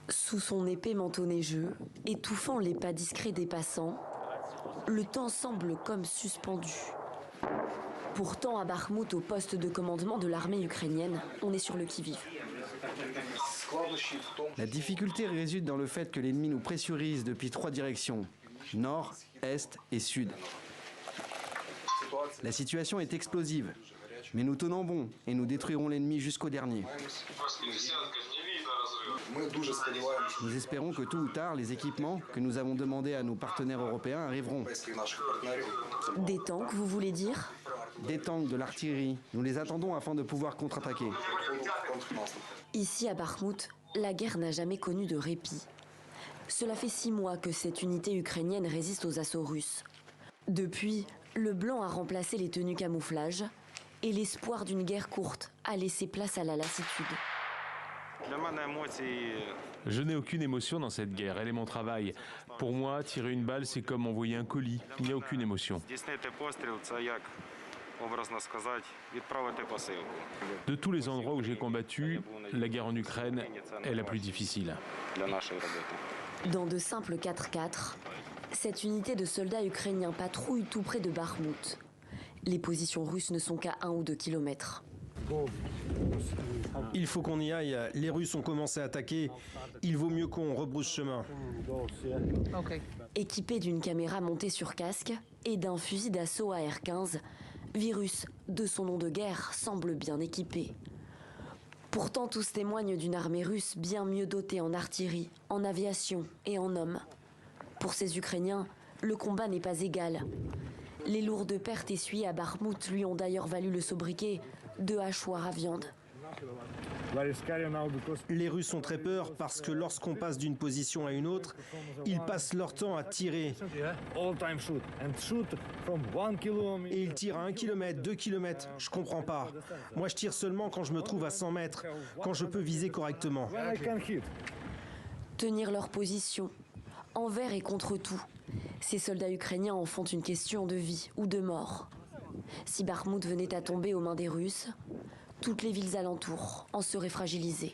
Sous son épais manteau neigeux, étouffant les pas discrets des passants, le temps semble comme suspendu. Pourtant, à Bakhmout, au poste de commandement de l'armée ukrainienne, on est sur le qui-vive. La difficulté réside dans le fait que l'ennemi nous pressurise depuis 3 directions, nord, est et sud. La situation est explosive, mais nous tenons bon et nous détruirons l'ennemi jusqu'au dernier. Nous espérons que tôt ou tard, les équipements que nous avons demandés à nos partenaires européens arriveront. Des tanks, vous voulez dire? Des tanks, de l'artillerie, nous les attendons afin de pouvoir contre-attaquer. Ici à Bakhmout, la guerre n'a jamais connu de répit. Cela fait 6 mois que cette unité ukrainienne résiste aux assauts russes. Depuis, le blanc a remplacé les tenues camouflage et l'espoir d'une guerre courte a laissé place à la lassitude. Je n'ai aucune émotion dans cette guerre, elle est mon travail. Pour moi, tirer une balle, c'est comme envoyer un colis. Il n'y a aucune émotion. De tous les endroits où j'ai combattu, la guerre en Ukraine est la plus difficile. Dans de simples 4x4, cette unité de soldats ukrainiens patrouille tout près de Bakhmout. Les positions russes ne sont qu'à 1 ou 2 kilomètres. Il faut qu'on y aille. Les Russes ont commencé à attaquer. Il vaut mieux qu'on rebrousse chemin. Équipé d'une caméra montée sur casque et d'un fusil d'assaut AR-15, Virus, de son nom de guerre, semble bien équipé. Pourtant, tous témoignent d'une armée russe bien mieux dotée en artillerie, en aviation et en hommes. Pour ces Ukrainiens, le combat n'est pas égal. Les lourdes pertes essuyées à Bakhmout lui ont d'ailleurs valu le sobriquet de hachoir à viande. Les Russes ont très peur parce que lorsqu'on passe d'une position à une autre, ils passent leur temps à tirer. Et ils tirent à 1 km, 2 km. Je comprends pas. Moi, je tire seulement quand je me trouve à 100 mètres, quand je peux viser correctement. Tenir leur position, envers et contre tout. Ces soldats ukrainiens en font une question de vie ou de mort. Si Bakhmout venait à tomber aux mains des Russes, toutes les villes alentours en seraient fragilisées.